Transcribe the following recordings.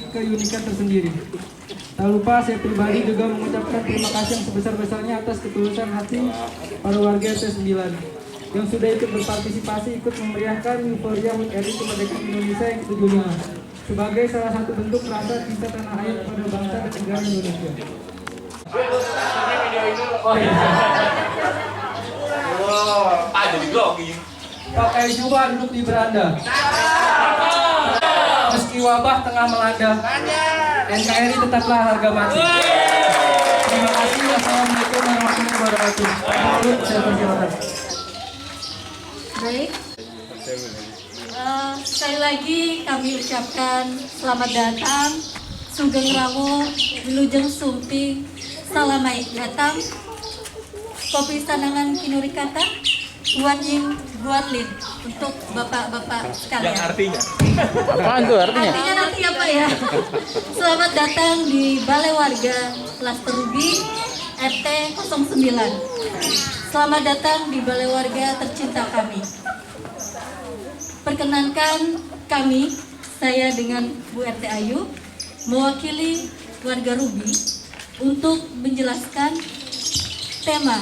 keunikan tersendiri. Tak lupa saya pribadi juga mengucapkan terima kasih yang sebesar-besarnya atas ketulusan hati para warga RT 9 yang sudah ikut berpartisipasi, ikut memeriahkan euforia HUT RI kemerdekaan Indonesia yang ke-75 sebagai salah satu bentuk rasa cinta tanah air pada bangsa dan negara Indonesia. Jadi vlogging. Pakai jubah duduk di beranda. Meski wabah tengah melanda, NKRI tetaplah harga mati. Terima kasih. Wassalamualaikum warahmatullahi wabarakatuh. Saya persilakan. Baik, sekali lagi kami ucapkan selamat datang, Sugeng Rawo, Wilujeng Sumping, Salamai datang, Kopi Sanangan Kinuri Kata, Buat Ying, Buat Lin, untuk bapak-bapak sekalian. Yang artinya? Apaan tuh artinya? Artinya nanti apa ya? Selamat datang di Balai Warga Klaster Rubi RT 09. Selamat datang di Balai Warga tercinta kami. Perkenankan kami, saya dengan Bu RT Ayu, mewakili warga Rubi untuk menjelaskan tema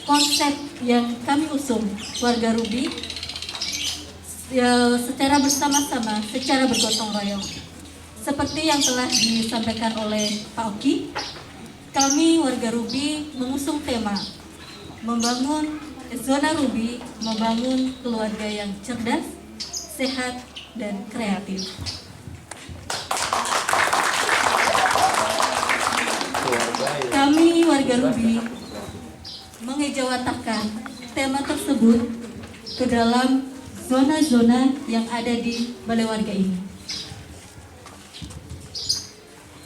konsep yang kami usung warga Rubi ya, secara bersama-sama, secara bergotong royong. Seperti yang telah disampaikan oleh Pak Oki, kami warga Rubi mengusung tema membangun zona Rubi, membangun keluarga yang cerdas, sehat, dan kreatif. Kami warga Rubi mengejawantahkan tema tersebut ke dalam zona-zona yang ada di balai warga ini.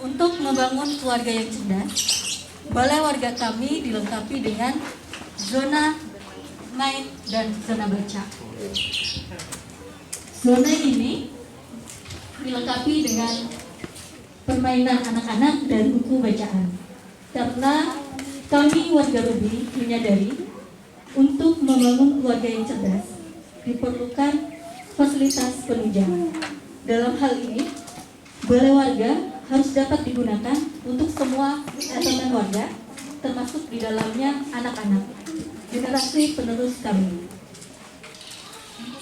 Untuk membangun keluarga yang cerdas, balai warga kami dilengkapi dengan zona main dan zona baca. Zona ini dilengkapi dengan permainan anak-anak dan buku bacaan. Karena kami warga Rubi menyadari untuk membangun keluarga yang cerdas diperlukan fasilitas penunjang. Dalam hal ini, balai warga harus dapat digunakan untuk semua elemen warga, termasuk di dalamnya anak-anak, generasi penerus kami.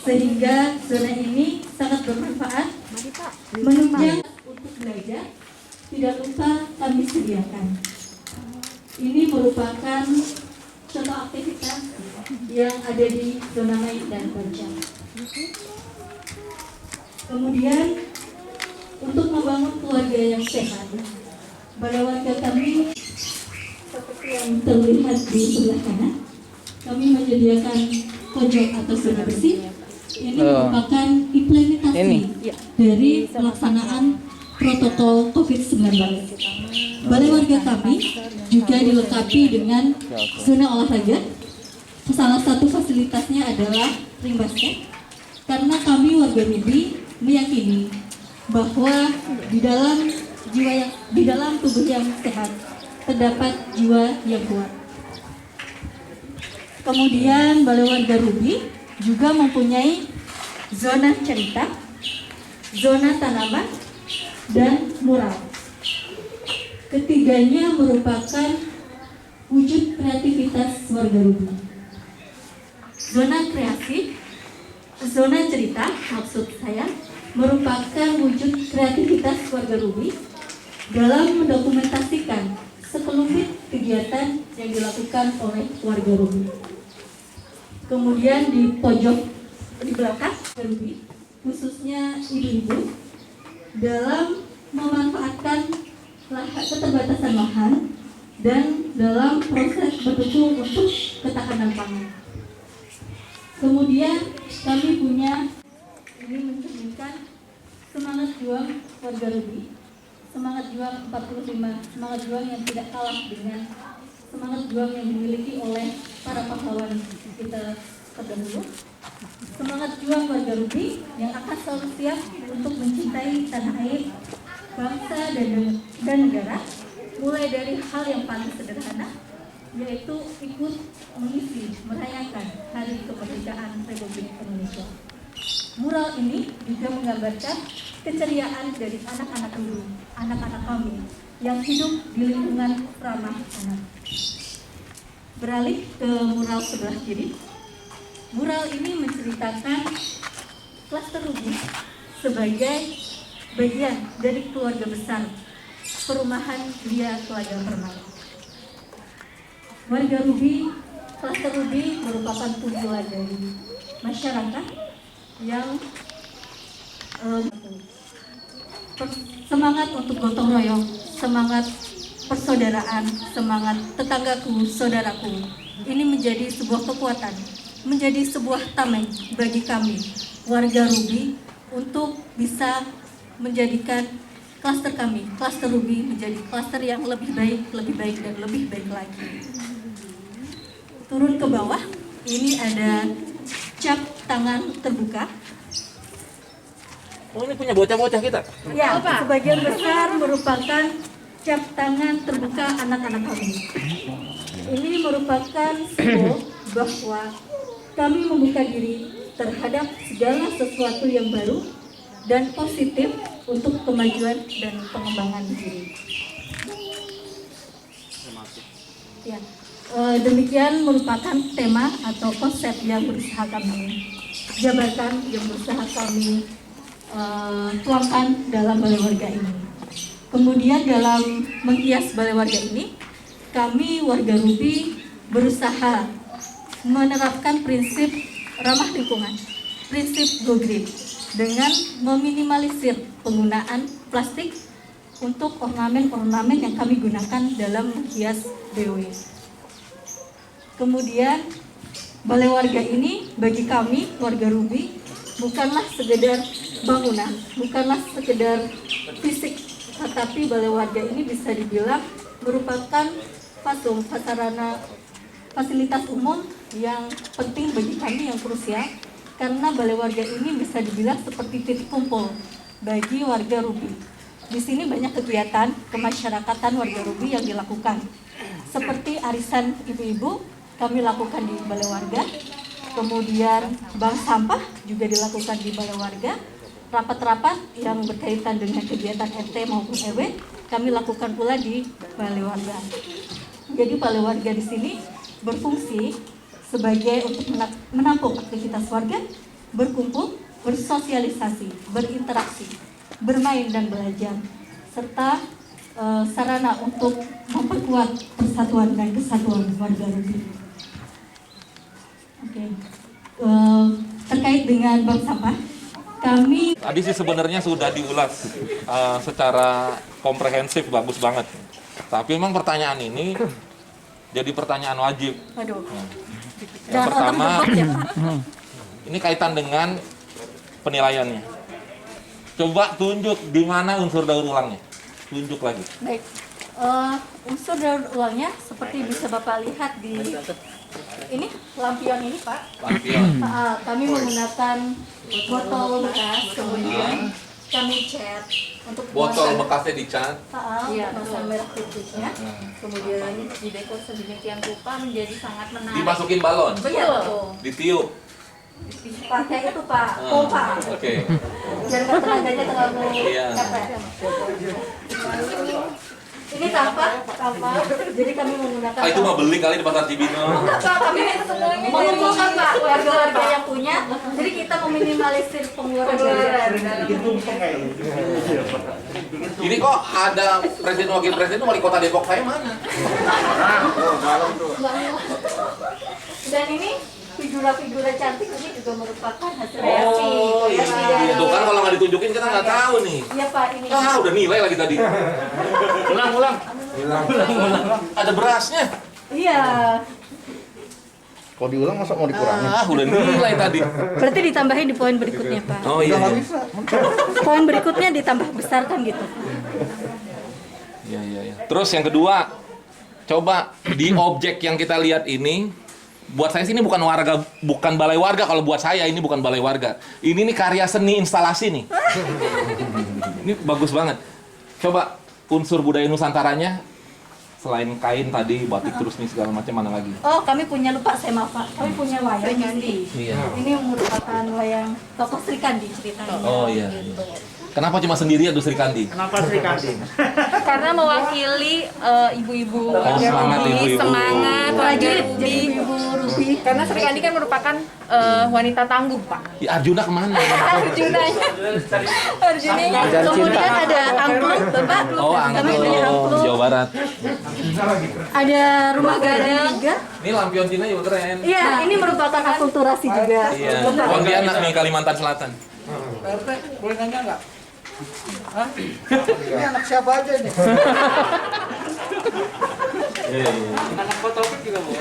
Sehingga zona ini sangat bermanfaat, menunjang untuk belajar, tidak lupa kami sediakan. Ini merupakan contoh aktivitas yang ada di zona main dan baca. Kemudian, untuk membangun keluarga yang sehat, balai warga kami seperti yang terlihat di sebelah kanan, kami menyediakan pojok atau zona bersih. Ini merupakan implementasi dari pelaksanaan protokol COVID-19. Balai warga kami juga dilengkapi dengan zona olahraga. Salah satu fasilitasnya adalah ring basket. Karena kami warga Rubi meyakini bahwa di dalam tubuh yang sehat terdapat jiwa yang kuat. Kemudian balai warga Rubi juga mempunyai zona cerita, zona tanaman, dan mural. Ketiganya merupakan wujud kreativitas warga Rubi. Zona kreasi, zona cerita maksud saya merupakan wujud kreativitas warga Rubi dalam mendokumentasikan sekelumit kegiatan yang dilakukan oleh warga Rubi. Kemudian di pojok di belakang Rubi, khususnya ibu-ibu, dalam memanfaatkan keterbatasan lahan dan dalam proses berdukung untuk ketahanan pangan. Kemudian kami punya ini mencerminkan semangat juang warga Rubi, semangat juang 45, semangat juang yang tidak kalah dengan semangat juang yang dimiliki oleh para pahlawan kita terdahulu. Semangat juang warga Rubi yang akan selalu siap untuk mencintai tanah air, bangsa dan negara, mulai dari hal yang paling sederhana, yaitu ikut mengisi, merayakan Hari Kemerdekaan Republik Indonesia. Mural ini juga menggambarkan keceriaan dari anak-anak dulu, anak-anak kami yang hidup di lingkungan ramah anak. Beralih ke mural sebelah kiri. Mural ini menceritakan klaster Ruby sebagai bagian dari keluarga besar perumahan Gria Telaga Permai. Warga Ruby, klaster Ruby merupakan kumpulan dari masyarakat yang semangat untuk gotong royong, semangat persaudaraan, semangat tetanggaku, saudaraku. Ini menjadi sebuah kekuatan, menjadi sebuah tameng bagi kami, warga Ruby, untuk bisa menjadikan klaster kami, klaster Ruby, menjadi klaster yang lebih baik, dan lebih baik lagi. Turun ke bawah, ini ada cap tangan terbuka. Oh, ini punya bocah-bocah kita. Ya, sebagian besar merupakan cap tangan terbuka anak-anak kami. Ini merupakan simbol bahwa kami membuka diri terhadap segala sesuatu yang baru dan positif untuk kemajuan dan pengembangan diri. Ya, demikian merupakan tema atau konsep yang berusaha kami jabarkan, yang berusaha kami tuangkan dalam balai warga ini. Kemudian dalam menghias balai warga ini, kami warga Ruby berusaha menerapkan prinsip ramah lingkungan, prinsip go green, dengan meminimalisir penggunaan plastik untuk ornamen-ornamen yang kami gunakan dalam menghias BW. Kemudian balai warga ini bagi kami warga Ruby bukanlah sekedar bangunan, bukanlah sekedar fisik, tetapi balai warga ini bisa dibilang merupakan sarana fasilitas umum yang penting bagi kami, yang krusial, karena balai warga ini bisa dibilang seperti titik kumpul bagi warga Ruby. Di sini banyak kegiatan kemasyarakatan warga Ruby yang dilakukan, seperti arisan ibu-ibu kami lakukan di balai warga. Kemudian bank sampah juga dilakukan di balai warga. Rapat-rapat yang berkaitan dengan kegiatan RT maupun RW kami lakukan pula di balai warga. Jadi balai warga di sini berfungsi sebagai untuk menampung aktivitas warga, berkumpul, bersosialisasi, berinteraksi, bermain dan belajar, serta sarana untuk memperkuat persatuan dan kesatuan warga Ruby. Oke. Terkait dengan bank sampah, kami Tadi sih sebenarnya sudah diulas secara komprehensif, bagus banget. Tapi memang pertanyaan ini jadi pertanyaan wajib. waduh, Yang jangan pertama, otak ya, Pak. ini kaitan dengan penilaiannya. Coba tunjuk di mana unsur daur ulangnya. Tunjuk lagi. Baik, unsur daur ulangnya seperti bisa Bapak lihat di ini lampion ini, Pak. Lampion. Kami menggunakan botol bekas, kemudian kami cat untuk Botol bekasnya dicat. Iya, kemasan merah putihnya. Kemudian didekor sedemikian rupa menjadi sangat menarik. Dimasukin balon. Betul. Ditiup. Pakai itu, Pak, pompa. Oke. Biar nggak tenaganya terlalu Iya. capek. Ini sampah, jadi kami menggunakan. Itu mau beli kali di pasar Cibinong. Enggak, Pak, kami mengumpulkan, Pak, warga-warga yang punya. Jadi kita meminimalisir pengeluaran biaya. Ini kok ada presiden wakil presiden wali kota Depok saya mana? Dan ini figura-figura cantik ini juga merupakan hasil kreasi. Oh iya. Kreasi dari- Tuh kan kalau nggak ditunjukin kita nggak tahu nih. Iya, Pak, ini. Udah nilai lagi tadi. Ulang. Ada berasnya. Iya. Kalau diulang masa mau dikurangin? Udah nilai tadi. Berarti ditambahin di poin berikutnya, Pak. Oh iya. Nggak bisa. Poin berikutnya ditambah besarkan gitu. Iya. Terus yang kedua, coba di objek yang kita lihat ini, buat saya sih ini bukan balai warga. Kalau buat saya ini bukan balai warga. Ini nih karya seni instalasi nih. Ini bagus banget. Coba unsur budaya Nusantaranya Selain kain tadi, batik terus nih segala macam, mana lagi? Oh, kami punya, lupa saya maaf Pak. Kami punya wayang Kandi. Iya. Ini merupakan wayang tokoh Sri Kandi ceritanya. Oh iya. Gitu. Kenapa cuma sendiri Adu Sri Kandi? Kenapa Sri Kandi? Karena mewakili ibu-ibu Oh, semangat ibu-ibu. semangat warga Jadi Ruby. ibu Ruby. Karena Sri Kandi kan merupakan wanita tangguh, Pak. Ya Arjuna kemana? Arjunanya. Arjunanya. Kemudian ada angklung, Bapak. Oh, Kami punya angklung angklung. Jawa Barat. Ada rumah gadang juga. Ini lampion Cina juga keren. Iya, ini merupakan akulturasi juga. Iya. Pontianak nih Kalimantan Selatan. PRT, boleh nanya nggak? Hah? Ini anak siapa aja ini? Iya. Anak Kotopik juga bu.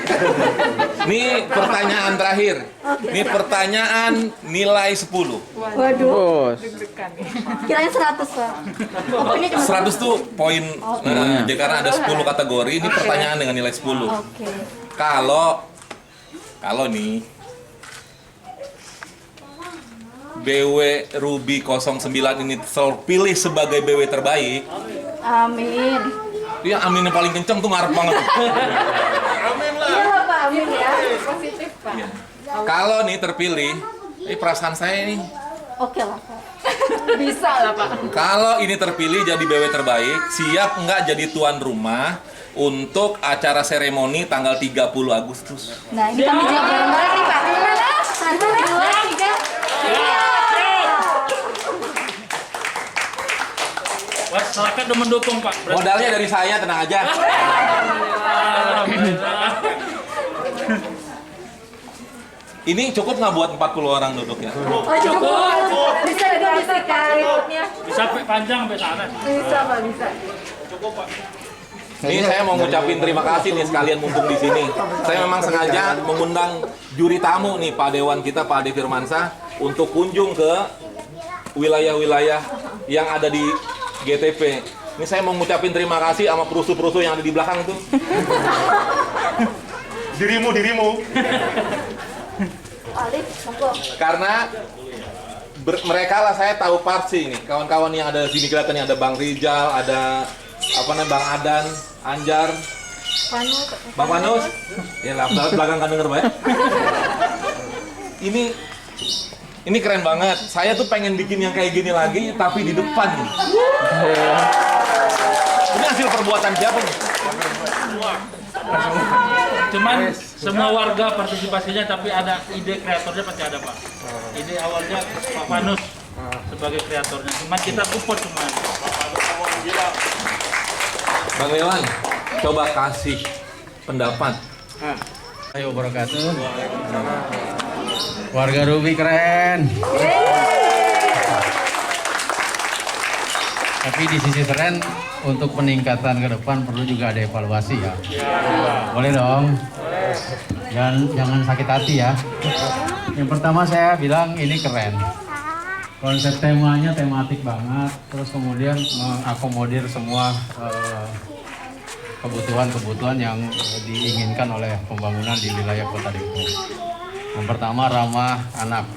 Ini pertanyaan terakhir. Ini pertanyaan nilai 10. Waduh, Bos. kiranya 100 Pak. Pokoknya cuma 100 tuh poin jadi karena ada 10 kategori, ini pertanyaan dengan nilai 10. Oke. Kalau nih BW Ruby 09 ini terpilih sebagai BW terbaik, Amin. ya amin yang paling kenceng tuh ngarep banget. Iya lah Pak, amin ya. Positif, Pak. Iya. Kalau nih terpilih, ini perasaan saya nih. Oke lah Pak. Bisa lah, Pak. Kalau ini terpilih jadi BW terbaik, siap nggak jadi tuan rumah untuk acara seremoni tanggal 30 Agustus? Nah, ini kami jawab bareng-bareng nih Pak. 1, 2, 3. Masyarakat udah mendukung Pak. Modalnya dari saya, tenang aja. Ini cukup nggak buat 40 orang duduknya? Oh, cukup. Bisa juga bisa kaitnya. Bisa sampai panjang sampai sana. Bisa Pak, bisa. Ini saya mau ngucapin terima kasih nih sekalian mumpung di sini. Saya memang sengaja mengundang juri tamu nih Pak Dewan kita, Pak Ade Firmansyah, untuk kunjung ke wilayah-wilayah yang ada di GTP. Ini saya mau ngucapin terima kasih sama perusuh-perusuh yang ada di belakang tuh. Dirimu. Alif, monggo. Karena mereka lah saya tahu parsi nih. Kawan-kawan yang ada di sini kelihatan ada Bang Rijal, ada apa namanya Bang Adan, Anjar, Bang Panus. Ya lah, belakang kan denger Pak. Ini keren banget. Saya tuh pengen bikin yang kayak gini lagi, tapi di depan. Ini hasil perbuatan siapa nih? Cuman semua warga partisipasinya, tapi ada ide kreatornya pasti ada Pak. Ide awalnya Pak Panus sebagai kreatornya. Cuman kita support semua. Bang Lewan, coba kasih pendapat. Ayo wabarakatuh. Warga Ruby keren. Tapi di sisi keren, untuk peningkatan ke depan perlu juga ada evaluasi ya. Boleh dong. Dan jangan sakit hati ya. Yang pertama saya bilang ini keren. Konsep temanya tematik banget. Terus kemudian mengakomodir semua kebutuhan-kebutuhan yang diinginkan oleh pembangunan di wilayah Kota Depok. Yang pertama ramah anak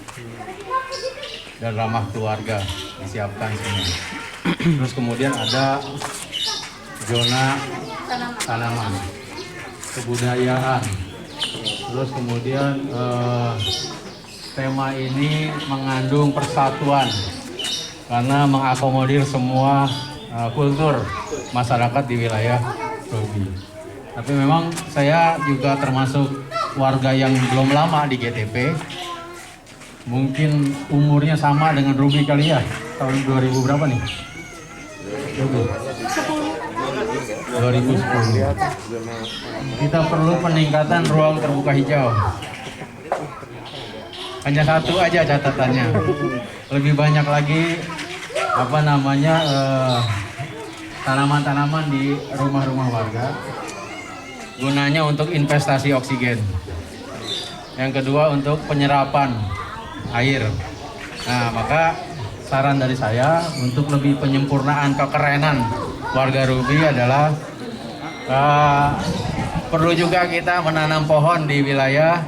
dan ramah keluarga disiapkan semua. Terus kemudian ada zona tanaman, kebudayaan. Terus kemudian tema ini mengandung persatuan karena mengakomodir semua kultur masyarakat di wilayah Ruby. Tapi memang saya juga termasuk warga yang belum lama di GTP. Mungkin umurnya sama dengan Ruby kali ya. Tahun 2000 berapa nih? 2010. Kita perlu peningkatan ruang terbuka hijau. Hanya satu aja catatannya. Lebih banyak lagi tanaman-tanaman di rumah-rumah warga. Gunanya untuk investasi oksigen. Yang kedua untuk penyerapan air. Nah, maka saran dari saya untuk lebih penyempurnaan kekerenan warga Ruby adalah perlu juga kita menanam pohon di wilayah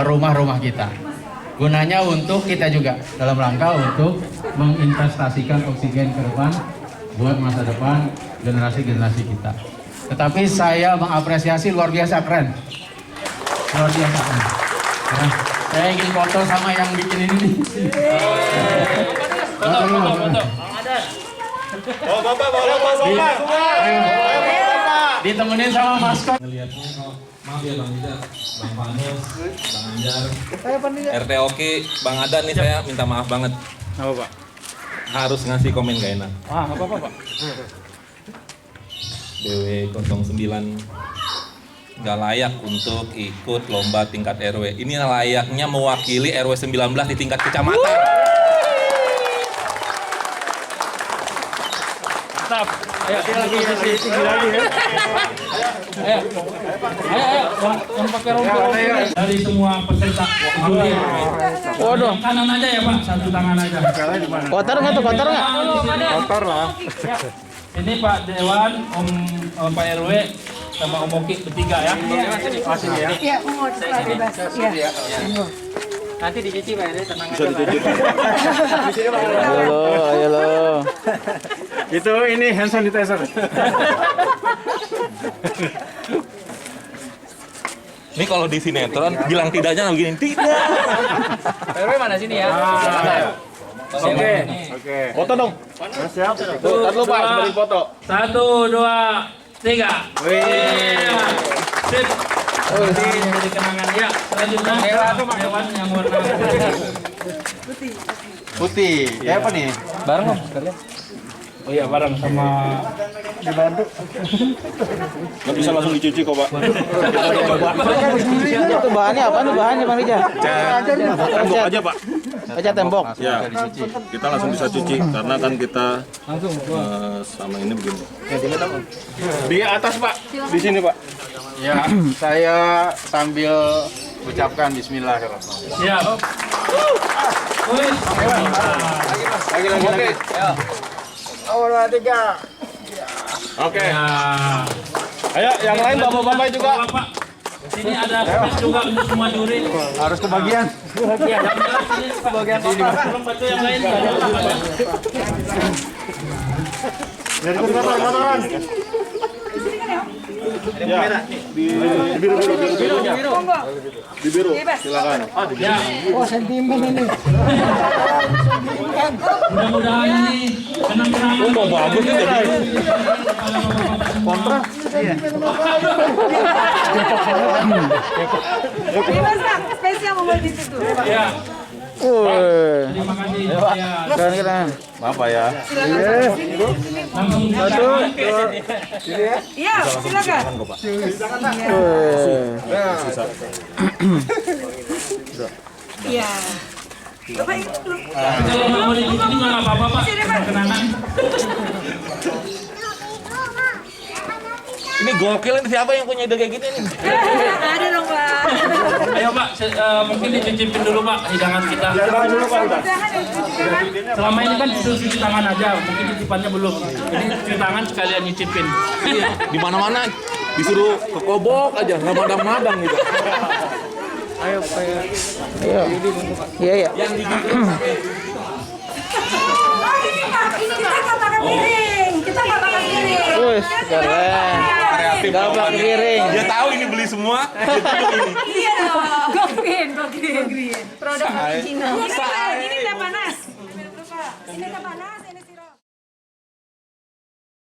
rumah-rumah kita. Gunanya untuk kita juga dalam rangka untuk menginvestasikan oksigen ke depan buat masa depan generasi-generasi kita. Tetapi saya mengapresiasi luar biasa keren. Luar biasa keren. Ya, saya ingin foto sama yang bikin ini. Foto. Ditemenin sama maskot. Ngelihatnya kok, maaf ya Bang Ida, Bang Panus, Bang Anjar, Saya panitia. RT Oki, Bang Adan nih saya minta maaf banget. Apa Pak? Harus ngasih komen gak enak. Apa Pak? BW 09 gak layak untuk ikut lomba tingkat RW. Ini layaknya mewakili RW 19 di tingkat kecamatan. Mantap. Ayo, lagi ya. Ayo, yang pakai rompi dari semua peserta. Waduh. Kanan aja ya Pak, satu tangan aja. Kotor nggak tuh? Kotor nggak? Kotor lah. Ini Pak Dewan, Pak RW, sama Om Oki bertiga ya. Iya, umur setelah bebas. Iya. Nanti dicuci Pak, ya, tenang aja. Ayo lo. Itu ini hand sanitizer. Ini kalau di sinetron bilang tidaknya begini, tidak. RW mana sini ya? Oke. Foto dong. Siap. Tuh, tar lupa beri foto. 1, 2, 3. Wih. Sip. Ini jadi kenangan ya. Selanjutnya Dewan yang warna Putih. Kayak apa nih? Bareng Om, sekalian. Oh iya, bareng sama Nggak bisa langsung dicuci kok, Pak. Itu bahannya apa nih bahannya Bang Rija? Tembok aja, Pak. Kaca tembok. Ya. Kita langsung bisa cuci karena kan kita sama ini begini. Di atas, Pak. Di sini, Pak. Ya, saya sambil ucapkan bismillahirrahmanirrahim. siap. Wih. Lagi. Awal 3. Oke. Ya. Ayo, yang lain bapak-bapak juga. Bapak. Sini ada space juga untuk semua juri. Harus kebagian. Ya, sini bagian belum bantu yang lain. Ya. Di biru. Silakan. Ya. Oh, sentimen ini. Mudah-mudahan ini kenang-kenangan. Oh, bagus nih jadi. Kontra. Bebas Bang, spesial mau di situ. Ya. Terima kasih. Ya. Keren. Apa ya? Langsung Iya, silakan. Iya. Bapak itu dulu. kalau nggak mau dicuci juga nggak apa-apa Pak. Kenangan. Ini gokil ini siapa yang punya ide kayak gini nih? Ada dong Pak. Ayo Pak, mungkin dicicipin dulu Pak hidangan kita. Selama ini kan disuruh cuci tangan aja, mungkin titipannya belum. Jadi cuci tangan sekalian nyicipin. Iya, di mana-mana disuruh ke kobok aja, nggak madang-madang gitu. Ayo. Iya. Yang di Ini kita nggak makan piring. Kita nggak makan piring. Wih, keren. kreatif. Dapat piring. Dia tahu ini beli semua. Dia tunjuk ini. Iya dong. Go green. Produk original. Ini udah panas. Ini udah panas.